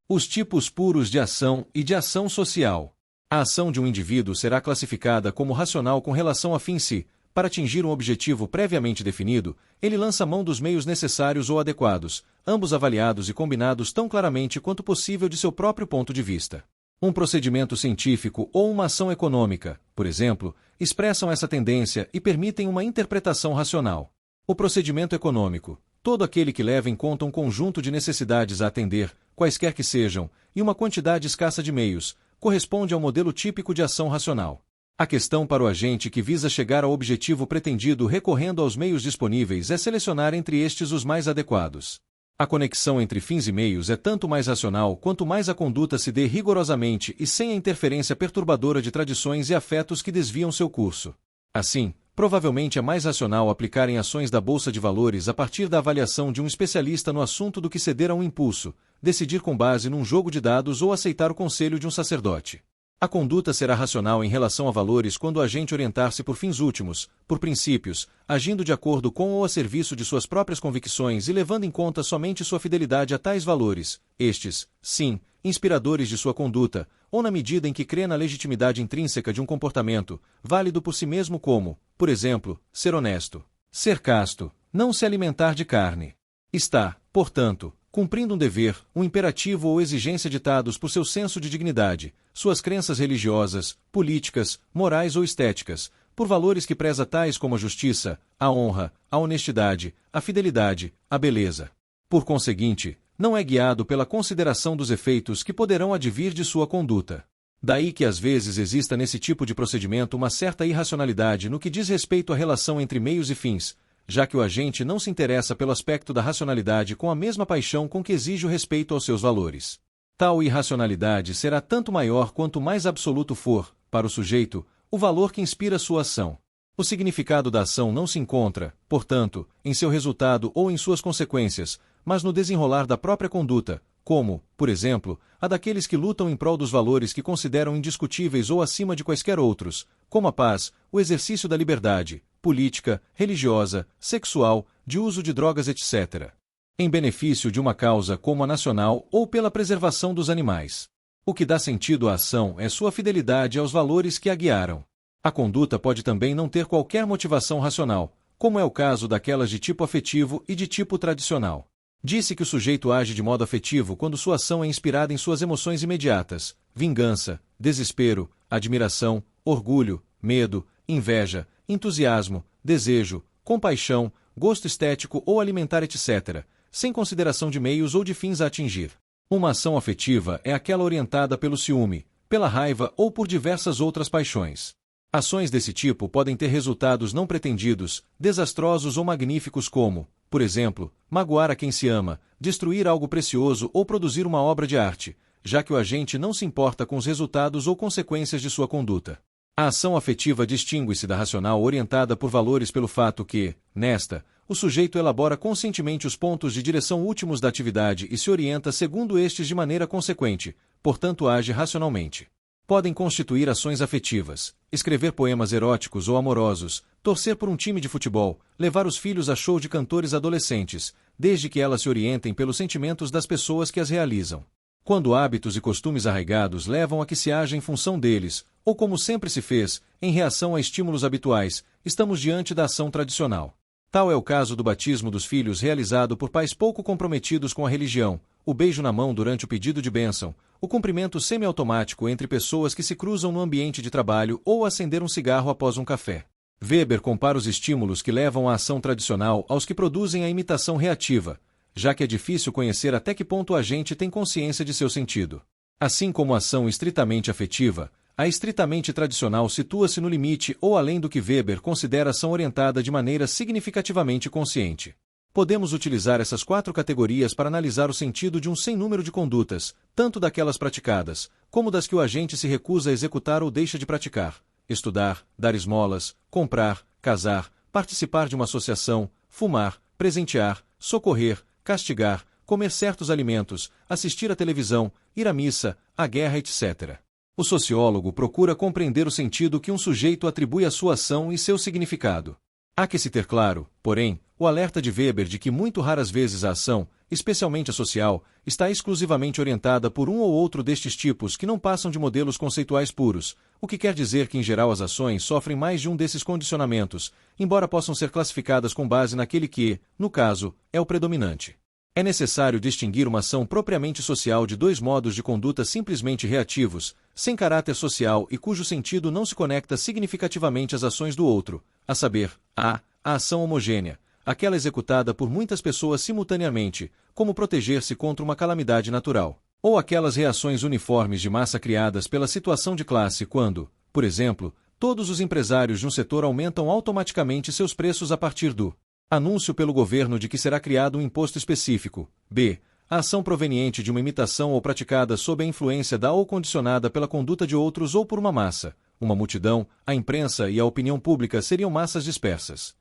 Os tipos puros de ação e de ação social. A ação de um indivíduo será classificada como racional com relação a fim se, para atingir um objetivo previamente definido, ele lança mão dos meios necessários ou adequados, ambos avaliados e combinados tão claramente quanto possível de seu próprio ponto de vista. Um procedimento científico ou uma ação econômica, por exemplo, expressam essa tendência e permitem uma interpretação racional. O procedimento econômico, todo aquele que leva em conta um conjunto de necessidades a atender, quaisquer que sejam, e uma quantidade escassa de meios, corresponde ao modelo típico de ação racional. A questão para o agente que visa chegar ao objetivo pretendido recorrendo aos meios disponíveis é selecionar entre estes os mais adequados. A conexão entre fins e meios é tanto mais racional quanto mais a conduta se dê rigorosamente e sem a interferência perturbadora de tradições e afetos que desviam seu curso. Assim, provavelmente é mais racional aplicar em ações da Bolsa de Valores a partir da avaliação de um especialista no assunto do que ceder a um impulso, decidir com base num jogo de dados ou aceitar o conselho de um sacerdote. A conduta será racional em relação a valores quando o agente orientar-se por fins últimos, por princípios, agindo de acordo com ou a serviço de suas próprias convicções e levando em conta somente sua fidelidade a tais valores, estes, sim, inspiradores de sua conduta, ou na medida em que crê na legitimidade intrínseca de um comportamento, válido por si mesmo como, por exemplo, ser honesto, ser casto, não se alimentar de carne. Está, portanto, cumprindo um dever, um imperativo ou exigência ditados por seu senso de dignidade, suas crenças religiosas, políticas, morais ou estéticas, por valores que preza tais como a justiça, a honra, a honestidade, a fidelidade, a beleza. Por conseguinte, não é guiado pela consideração dos efeitos que poderão advir de sua conduta. Daí que às vezes exista nesse tipo de procedimento uma certa irracionalidade no que diz respeito à relação entre meios e fins, já que o agente não se interessa pelo aspecto da racionalidade com a mesma paixão com que exige o respeito aos seus valores. Tal irracionalidade será tanto maior quanto mais absoluto for, para o sujeito, o valor que inspira sua ação. O significado da ação não se encontra, portanto, em seu resultado ou em suas consequências, mas no desenrolar da própria conduta, como, por exemplo, a daqueles que lutam em prol dos valores que consideram indiscutíveis ou acima de quaisquer outros, como a paz, o exercício da liberdade, política, religiosa, sexual, de uso de drogas, etc. Em benefício de uma causa como a nacional ou pela preservação dos animais. O que dá sentido à ação é sua fidelidade aos valores que a guiaram. A conduta pode também não ter qualquer motivação racional, como é o caso daquelas de tipo afetivo e de tipo tradicional. Disse que o sujeito age de modo afetivo quando sua ação é inspirada em suas emoções imediatas, vingança, desespero, admiração, orgulho, medo, inveja, entusiasmo, desejo, compaixão, gosto estético ou alimentar, etc., sem consideração de meios ou de fins a atingir. Uma ação afetiva é aquela orientada pelo ciúme, pela raiva ou por diversas outras paixões. Ações desse tipo podem ter resultados não pretendidos, desastrosos ou magníficos como, por exemplo, magoar a quem se ama, destruir algo precioso ou produzir uma obra de arte, já que o agente não se importa com os resultados ou consequências de sua conduta. A ação afetiva distingue-se da racional orientada por valores pelo fato que, nesta, o sujeito elabora conscientemente os pontos de direção últimos da atividade e se orienta segundo estes de maneira consequente, portanto age racionalmente. Podem constituir ações afetivas, escrever poemas eróticos ou amorosos, torcer por um time de futebol, levar os filhos a show de cantores adolescentes, desde que elas se orientem pelos sentimentos das pessoas que as realizam. Quando hábitos e costumes arraigados levam a que se haja em função deles, ou como sempre se fez, em reação a estímulos habituais, estamos diante da ação tradicional. Tal é o caso do batismo dos filhos realizado por pais pouco comprometidos com a religião, o beijo na mão durante o pedido de bênção, o cumprimento semiautomático entre pessoas que se cruzam no ambiente de trabalho ou acender um cigarro após um café. Weber compara os estímulos que levam à ação tradicional aos que produzem a imitação reativa, já que é difícil conhecer até que ponto o agente tem consciência de seu sentido. Assim como a ação estritamente afetiva, a estritamente tradicional situa-se no limite ou além do que Weber considera ação orientada de maneira significativamente consciente. Podemos utilizar essas 4 categorias para analisar o sentido de um sem número de condutas, tanto daquelas praticadas, como das que o agente se recusa a executar ou deixa de praticar: estudar, dar esmolas, comprar, casar, participar de uma associação, fumar, presentear, socorrer, castigar, comer certos alimentos, assistir à televisão, ir à missa, à guerra, etc. O sociólogo procura compreender o sentido que um sujeito atribui à sua ação e seu significado. Há que se ter claro, porém, o alerta de Weber de que muito raras vezes a ação, especialmente a social, está exclusivamente orientada por um ou outro destes tipos que não passam de modelos conceituais puros, o que quer dizer que em geral as ações sofrem mais de um desses condicionamentos, embora possam ser classificadas com base naquele que, no caso, é o predominante. É necessário distinguir uma ação propriamente social de dois modos de conduta simplesmente reativos, sem caráter social e cujo sentido não se conecta significativamente às ações do outro, a saber, a ação homogênea, aquela executada por muitas pessoas simultaneamente, como proteger-se contra uma calamidade natural, ou aquelas reações uniformes de massa criadas pela situação de classe quando, por exemplo, todos os empresários de um setor aumentam automaticamente seus preços a partir do anúncio pelo governo de que será criado um imposto específico. B. A ação proveniente de uma imitação ou praticada sob a influência da ou condicionada pela conduta de outros ou por uma massa, uma multidão, a imprensa e a opinião pública seriam massas dispersas.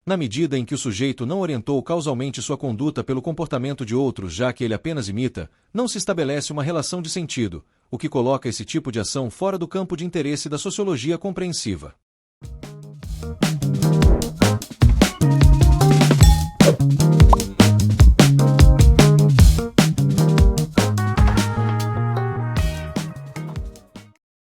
Na medida em que o sujeito não orientou causalmente sua conduta pelo comportamento de outros, já que ele apenas imita, não se estabelece uma relação de sentido, o que coloca esse tipo de ação fora do campo de interesse da sociologia compreensiva.